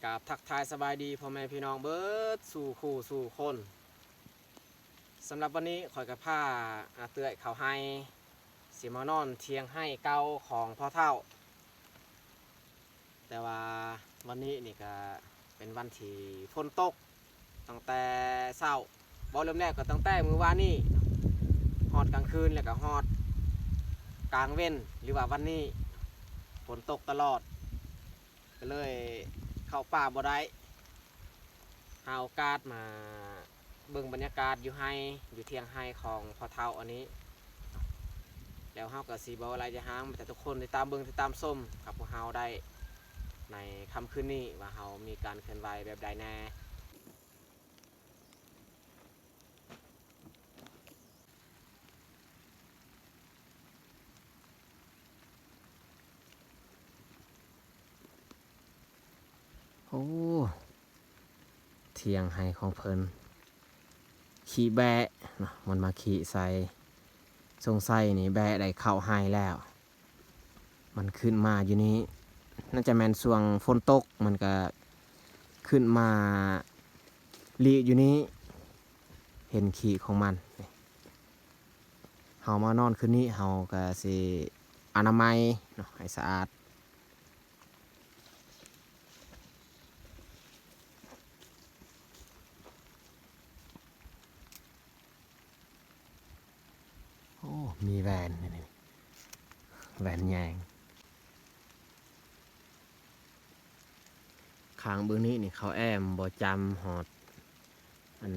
กราบทักทายสบายดีพ่อแม่พี่น้องเบิดสู่คู่สู่คนสำหรับวันนี้ข่อยกับผ้าเตื้อยเขาให้สีมานอนเทียงให้เก่าของพ่อเฒ่าแต่ว่าวันนี้นี่ก็เป็นวันที่ฝนตกตั้งแต่เช้าบ่เริ่มแรกก็ตั้งแต่มื้อวานนี้ฮอดกลางคืนแล้วก็ฮอดกลางเว้นหรือว่าวันนี้ฝนตกตลอดก็เลยเข้าป่าบ่ได้หาโอกาสมาเบิ่งบรรยากาศอยู่ให้อยู่เทียงให้ของพ่อเฒ่าอันนี้แล้วเฮาก็สิบ่อะไรจะหางแต่ทุกคนที่ตามเบิ่งที่ตามส้มกับพวกเฮาได้ในค่ำคืนนี้ว่าเฮามีการเคลื่อนไหวแบบใดแน่โอ้เทียงให้ของเพิ่นขี่แบะเนาะมันมาขี่ใส่ทรงใส่นี่แบะได้เข้าให้แล้วมันขึ้นมาอยู่นี้น่าจะแม่นช่วงฝนตกมันก็ขึ้นมาลีอยู่นี้เห็นขี่ของมันเฮามานอนคืนนี้เฮาก็สิอนามัยเนาะให้สะอาดโอ้มีแวนนี่แวนแยงข้างเบื้องนี้นี่เขาแอมบ่จำหอดอัน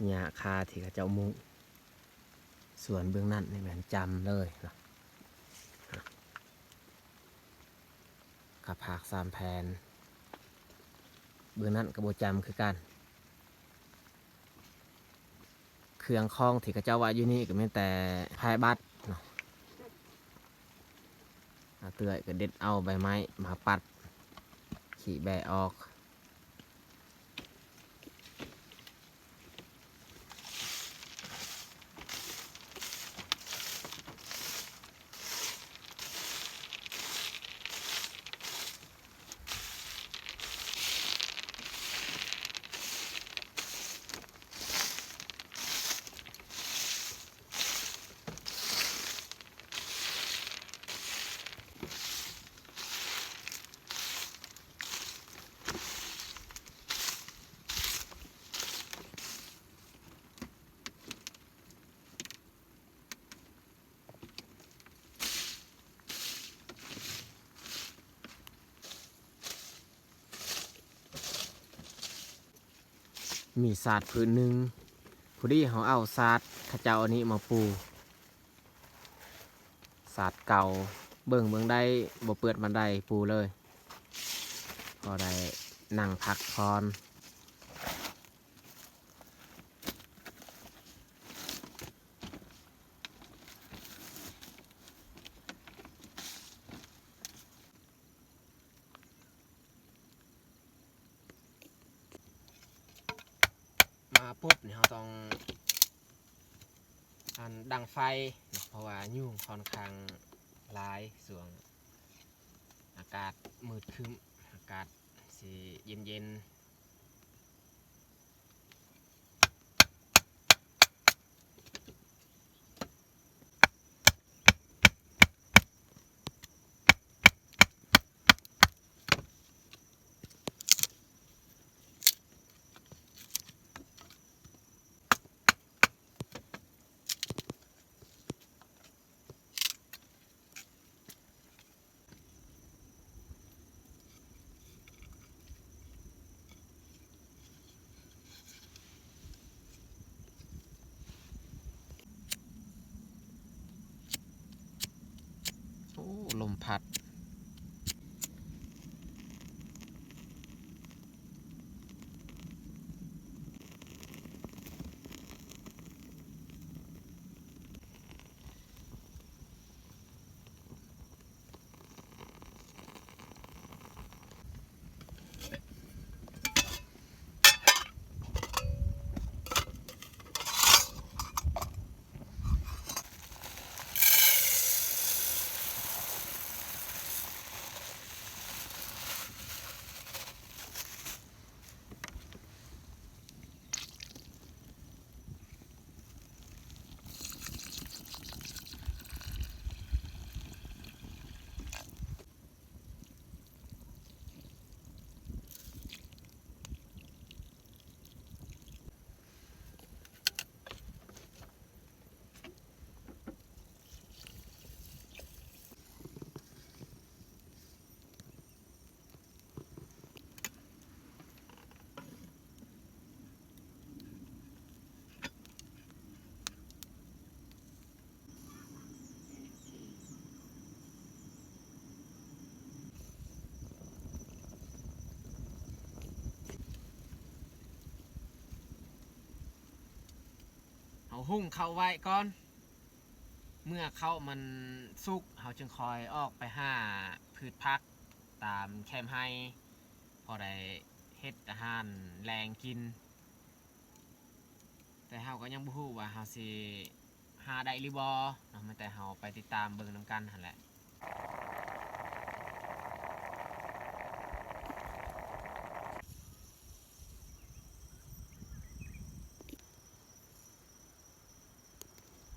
หญ้าคาที่เขาเจ้ามุงส่วนเบื้องนั้นนี่แม่นจำเลยเนาะกับผาก3 แผ่นเบื้องนั้นก็บ่จำคือกันเครื่องคล้องที่เขาเจ้าว่าอยู่นี่ก็แม่นแต่พายบัตรเนาะเตื้อยก็เด็ดเอาใบไม้มาปัดขี่แบะออกมีศาสตร์พื้นหนึ่งพอดีเขาเอาศาสตร์ข้าเจ้าอันนี้มาปูศาสตร์เก่าเบิ่งได้บ่เปิดมันได้ปูเลยก็ได้นั่งพักพรมาปุ๊บเนี่ยเขาต้องดังไฟเพราะว่ายุ่งค่อนข้างร้ายส่วงอากาศมืดครึ้มอากาศสีเย็น หุ้งเข้าไว้ก่อนเมื่อเข้ามันสุกเขาจึงคอยออกไปหาพืชพักตามแคมป์ให้พอได้เฮ็ดอาหารแรงกินแต่เฮาก็ยังบ่ฮู้ว่าเฮาสิหาได้หรือบ่เนาะแต่เฮาไปติดตามเบิ่งนํกันหั่นแหละ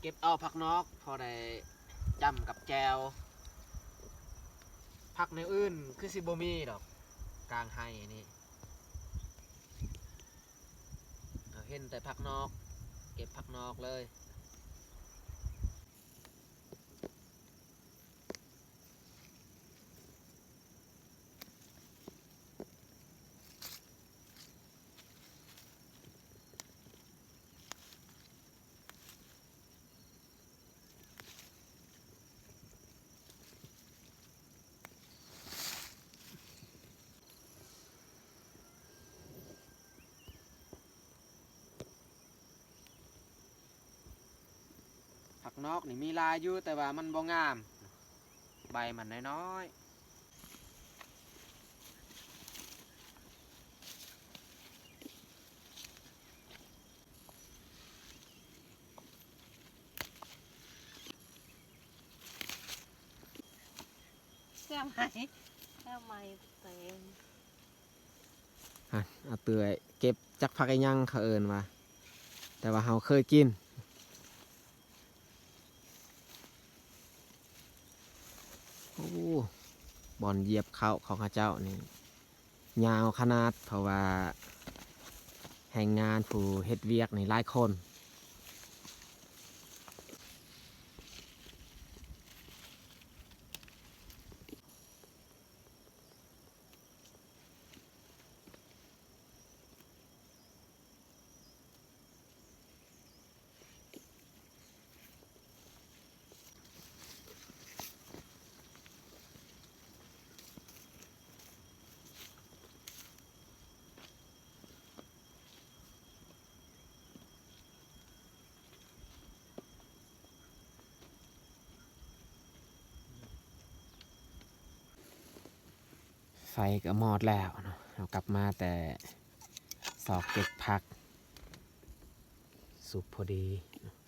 เก็บเอาผักนอกพอได้จำกับแจวผักในอื่นคือสิบ่มีดอกกลางไห้นี่เห็นแต่ผักนอกเก็บผักนอกเลยผักนอกนี่มีลายอยู่แต่ว่ามันบ่งามใบมันน้อยแค่ไหมแค่ไหมเต็มเอาเตือยเก็บจักผักไอ้ยังเขาเอิ้นว่าแต่ว่าเฮาเคยกินโอ้บอนเหยียบเขาของข้าเจ้านี่ยาวขนาดเพราะว่าแห่งงานผู้เฮ็ดเวียกนี่หลายคนไฟก็มอดแล้วเนาะเรากลับมาแต่สอกเก็บผักสุกพอดี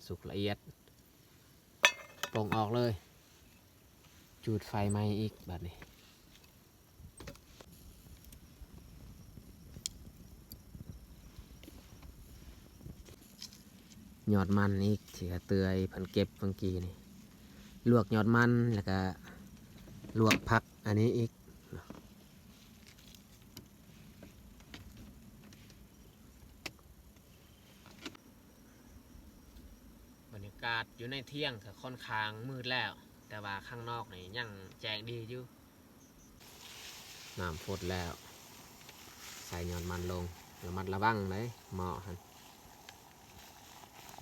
สุกละเอียดปลงออกเลยจูดไฟไหม้อีกแบบนี้ยอดมันอีกที่เตือยเพิ่นเก็บเมื่อกี้นี่ลวกยอดมันแล้วก็ลวกผักอันนี้อีกบรรยากาศอยู่ในเที่ยงก็ค่อนข้างมืดแล้วแต่ว่าข้างนอกนี่ยังแจ้งดีอยู่น้ำฝนแล้วใส่ยอดมันลงระมัดระวังเลยเหมาะฮะ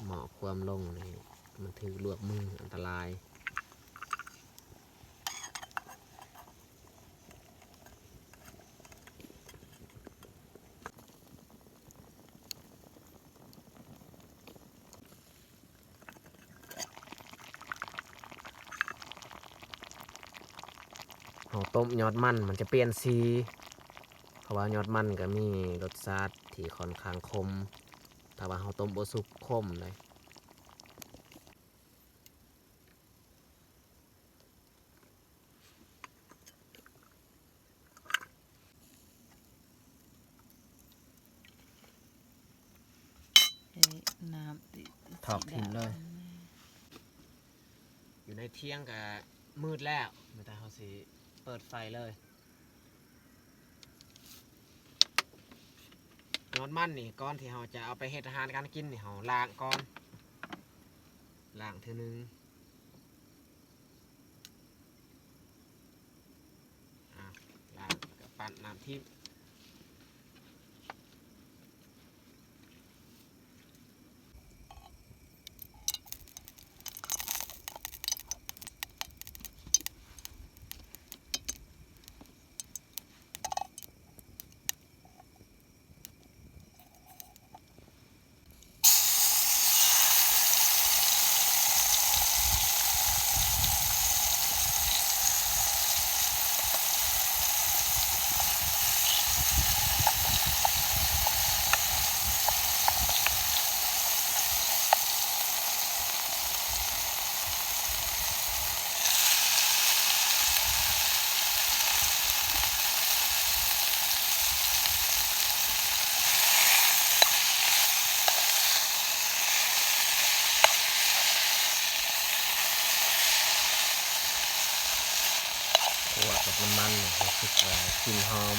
เหมาะความลงนี่มันถือลวกมืออันตรายเอาต้มยอดมันจะเปลี่ยนสีเพราะว่ายอดมันก็มีรสชาติที่ค่อนข้างคมถ้าว่าเราต้มบสุกคมเลยน้ำติด ถอกทิ้งเลยอยู่ในเที่ยงก็มืดแล้วไม่แต่เขาสิเปิดไฟเลยยอดมันนี่ก้อนที่เราจะเอาไปเฮ็ดอาหารการกินนี่เราล้างก่อนล้างเท่านึงล้างกับปั่นน้ำทิพย์ มันรู้สึกว่ากลิ่นหอม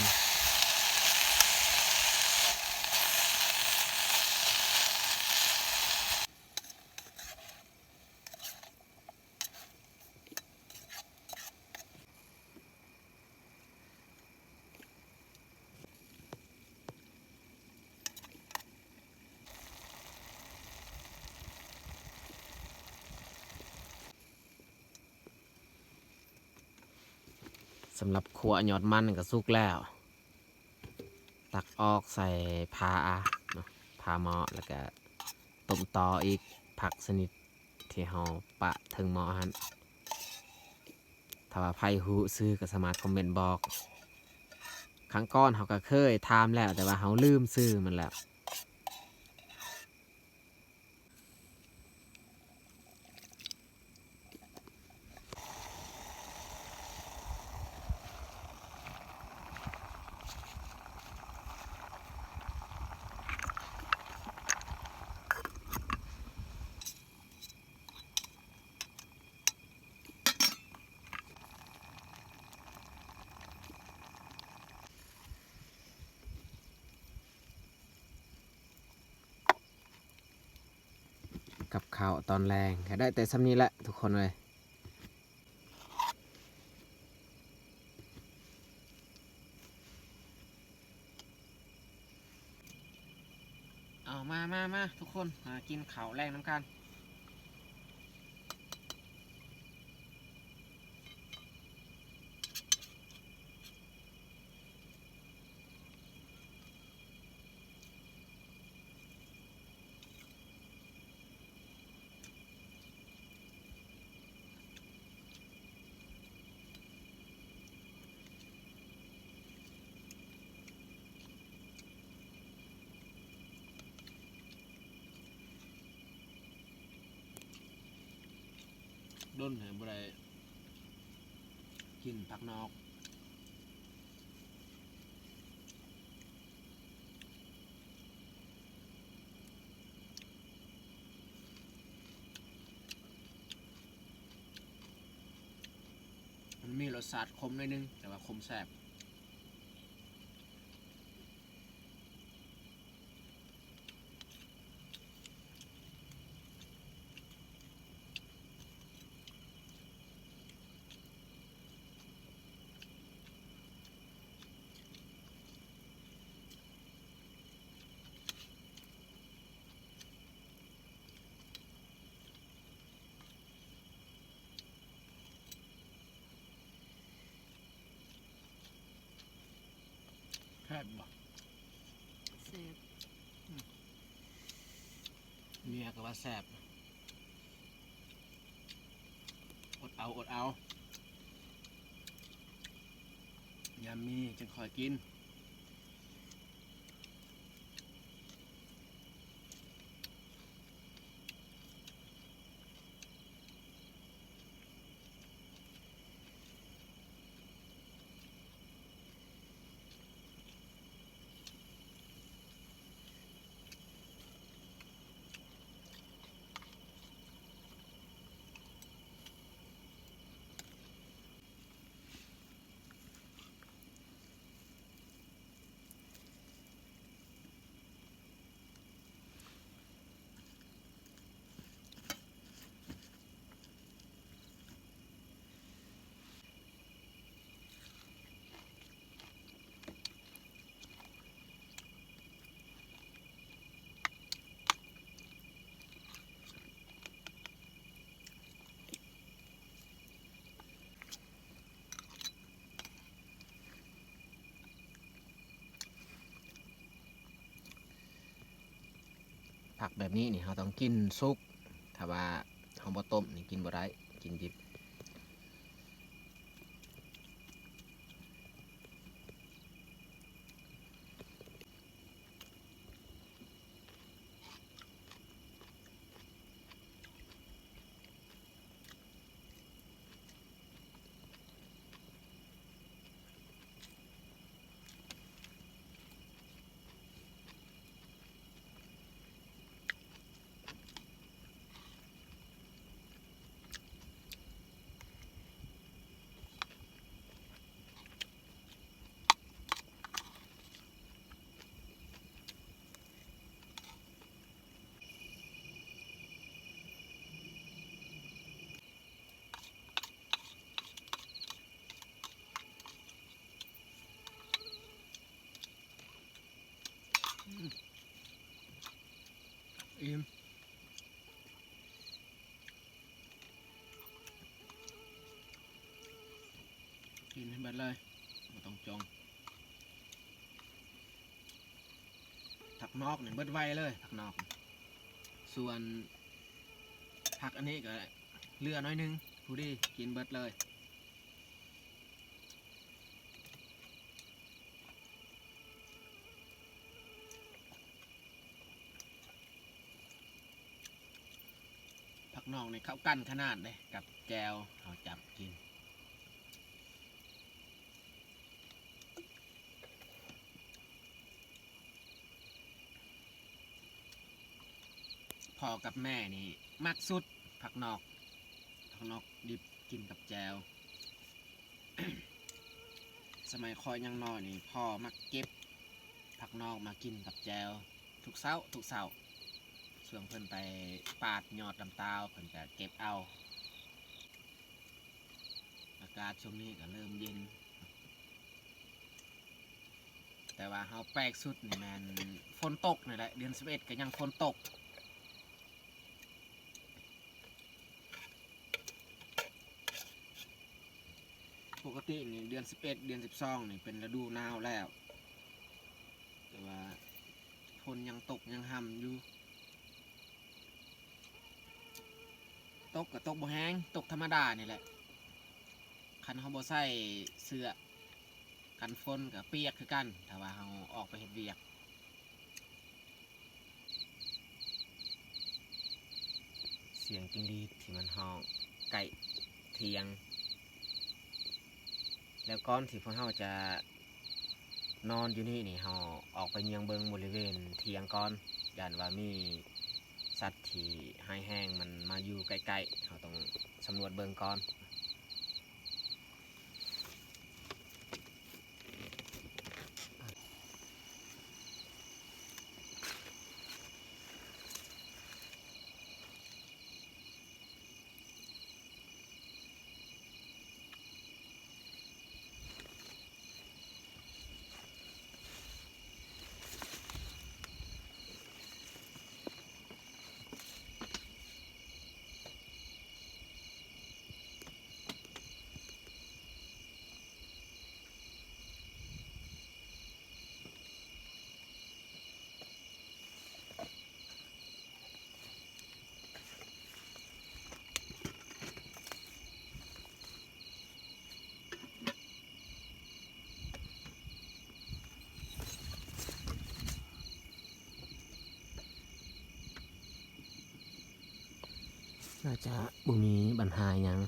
สำหรับขัวยอดมันก็สุกแล้ว ตักออกใส่พาเนาะพาหม้อแล้วก็ต้มต่ออีกผักสนิทที่เฮาปะถึงหม้อหันถ้าว่าไผฮู้ซื้อก็สามารถคอมเมนต์บอกครั้งก่อนเฮาก็เคยถามแล้วแต่ว่าเฮาลืมซื้อมันแล้วกับข้าวตอนแรงก็ได้แต่ซ้ำนี้แหละทุกคนเลยเอามาทุกคนมากินข้าวแรงน้ำกันด้นเห็นบ่ได้กินผักนอกมันมีรสชาติคมหน่อยนึงแต่ว่าคมแซ่บแซ่บบ่ เสร็จ เมียก็ว่าแซ่บอดเอายามมีจึงคอยกินผักแบบนี้นี่เราต้องกินซุกถ้าว่าเราบ่ต้มนี่กินบ่ได้กินดิบ เลยบ่ต้องจงผักนอกเนี่ยเบิดไวเลยผักนอกส่วนผักอันนี้ก็เหลือน้อยนึงผู้ดีกินเบิดเลยผักนอกเนี่ยเข้ากันขนาดเลยกับแจวเอาจับกินพ่อกับแม่นี่มักสุดผักนอกดิบกินกับแจว สมัยคอยยังน้อยนี่พ่อมักเก็บผักนอกมากินกับแจวทุกเช้าส่วนเพิ่นไปปาดยอดลำตาวเพิ่นจะเก็บเอาอากาศช่วงนี้ก็เริ่มเย็นแต่ว่าเฮาแปลกสุดนี่แม่นฝนตกนี่แหละเดือน11ก็ยังฝนตกปกตินี่เดือน11เดือน12นี่เป็นฤดูหนาวแล้วแต่ว่าฝนยังตกยังห่ำอยู่ตกก็ตกบ่แห้งตกธรรมดานี่แหละคันเฮาบ่ใส่เสื้อกันฝนก็เปียกคือกันถ้าว่าเฮาออกไปเฮ็ดเวียกเสียงจิ้งหรีดที่มันฮ้องไก่เทียงแล้วก่อนที่พวกเราจะนอนอยู่นี่เราออกไปเยียงเบิงบริเวณเทียงก่อนย่านว่ามีสัตว์ที่หายแห้งมันมาอยู่ใกล้ๆเราต้องสำรวจเบิงก่อนน่าจะบ่มีปัญหาหยัง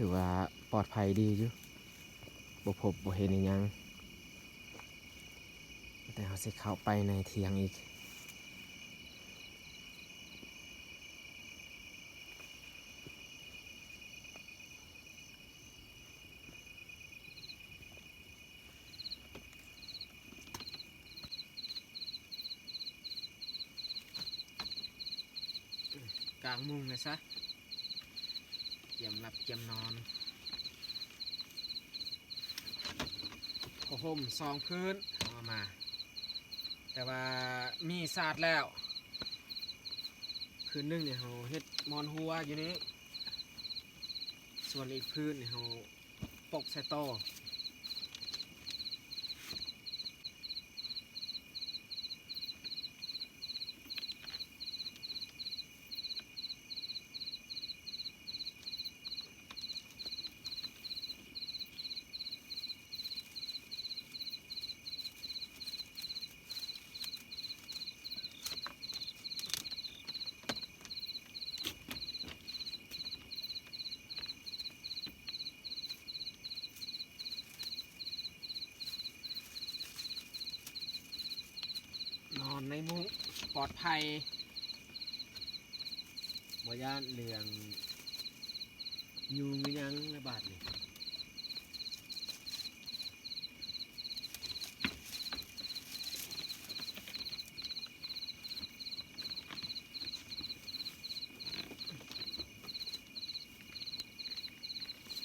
ถือว่าปลอดภัยดีอยู่บ่พบบ่เห็นอิหยังแต่เราสิเข้าไปในเทียงอีกกลางมุงเลยซะเตรียมหลับเตรียมนอนผ้าห่มซองพื้นเอามาแต่ว่ามีศาสตร์แล้วพื้นหนึงเนี่ยเราเฮ็ดมอนหัวอยู่นี้ส่วนอีกพื้นเนี่ยเราปกใส่โต๊ะ เ ในมุ้งปลอดภัยบ่ย่านเรื่องยุงยังระบาดนี่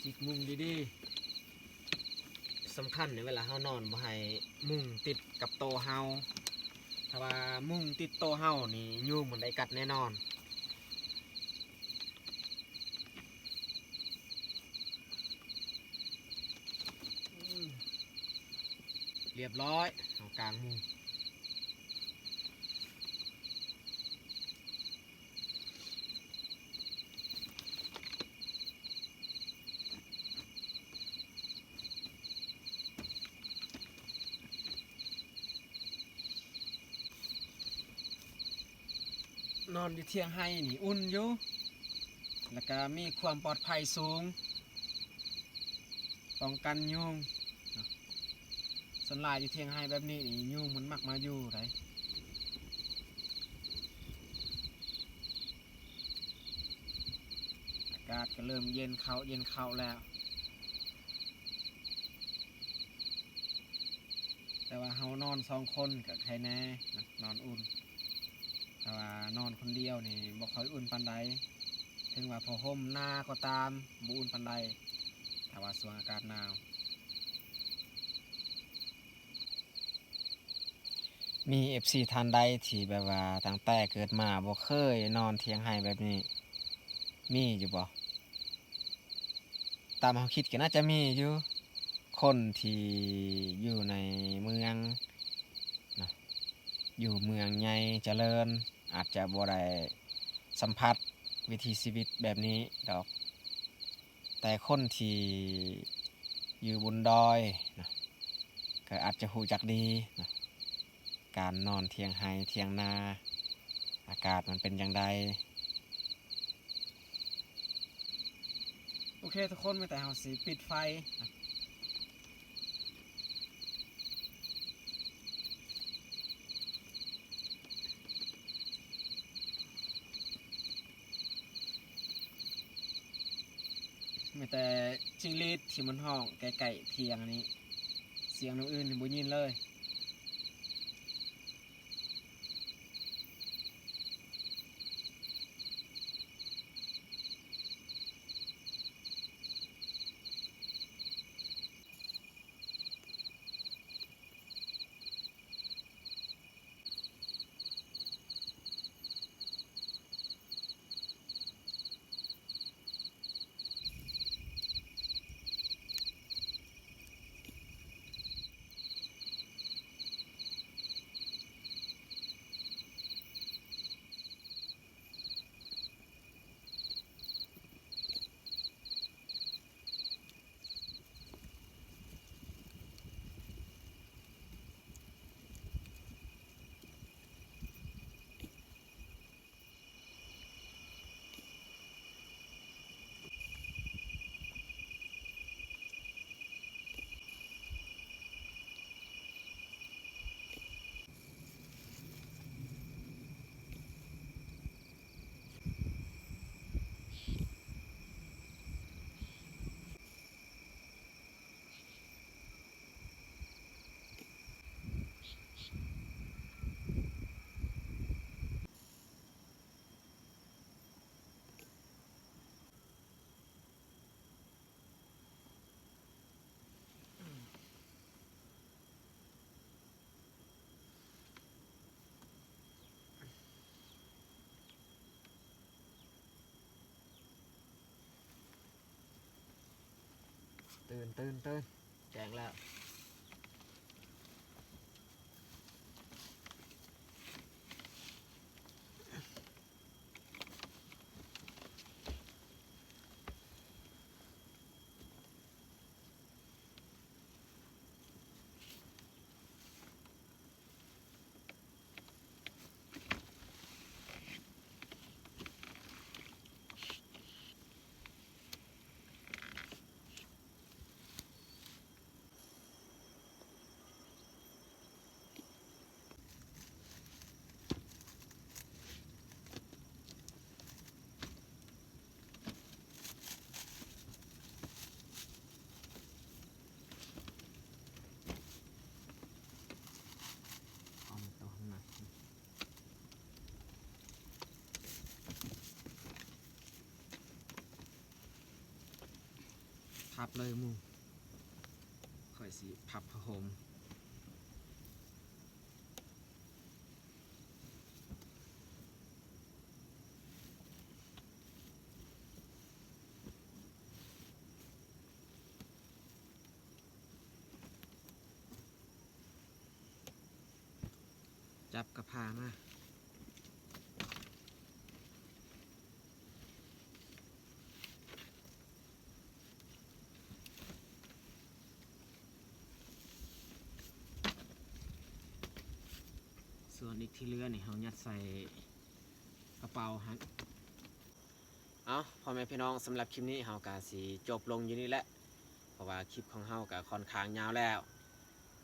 จิกมุ้งดีๆสำคัญในเวลาเฮานอนบ่ให้มุ้งติดกับโตะเฮาถ้าว่ามุ้งติดโตะเฮานี่ยุงมันได้กัดแน่นอนเรียบร้อยเอากลางมุ้งนอนอยู่เที่ยงให้นี่อุ่นอยู่แล้วก็มีความปลอดภัยสูงป้องกันยุงเนาะส่วนหลายอยู่เที่ยงให้แบบนี้นี่ยุงมันมักมาอยู่ไหนอากาศก็เริ่มเย็นเข้าแล้วแต่ว่าเฮานอน2 คนกับใครแน่นะนอนอุ่นแต่ว่านอนคนเดียวนี่บ่ค่อยอุ่นปานใดถึงว่าพอห่มหน้าก็ตามบ่อุ่นปานใดแต่ว่าช่วงอากาศหนาวมี FC ท่านใดที่แบบว่าตั้งแต่เกิดมาบ่เคยนอนเถียงไห้แบบนี้มีอยู่บ่ตามเฮาคิดก็น่าจะมีอยู่คนที่อยู่ในเมืองนะอยู่เมืองใหญ่เจริญอาจจะบ่ได้สัมผัสวิถีชีวิตแบบนี้ดอกแต่คนที่อยู่บนดอยนะก็อาจจะรู้จักดีนะการนอนเถียงไห้เถียงนาอากาศมันเป็นอย่างไรโอเคทุกคนไม่แต่เฮาสิปิดไฟนะไม่แต่จิ้งหรีดที่มันห้องไก่ๆเทียงอันนี้เสียงอื่นๆบ่ยินเลยตื่นแจ้งแล้ว พับเลยหมูค่อยสิพับผ้าห่มจับกระพามาส่วนอีกที่เหลือนี่เขายัดใส่กระเป๋าฮะเอาพ่อแม่พี่น้องสำหรับคลิปนี้เฮากะสิจบลงอยู่นี่แหละเพราะว่าคลิปของเฮากะค่อนข้างยาวแล้ว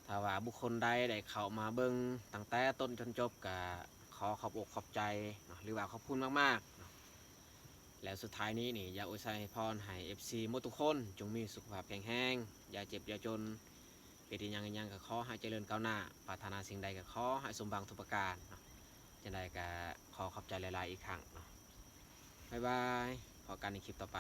ถ้าว่าบุคคลใดได้เข้ามาเบิ่งตั้งแต่ต้นจนจบกะขอขอบอกขอบใจเนาะหรือว่าขอบคุณมากๆเนาะแล้วสุดท้ายนี้นี่อยากอวยพรให้ FC หมดทุกคนจงมีสุขภาพแข็งแรงอย่าเจ็บอย่าจนเป็นอีหยังก็ขอให้เจริญก้าวหน้าปรารถนาสิ่งใดก็ขอให้สมหวังทุกประการเนาะจังใดก็ขอขอบใจหลายๆอีกครั้งเนาะบ๊ายบายพบกันในคลิปต่อไป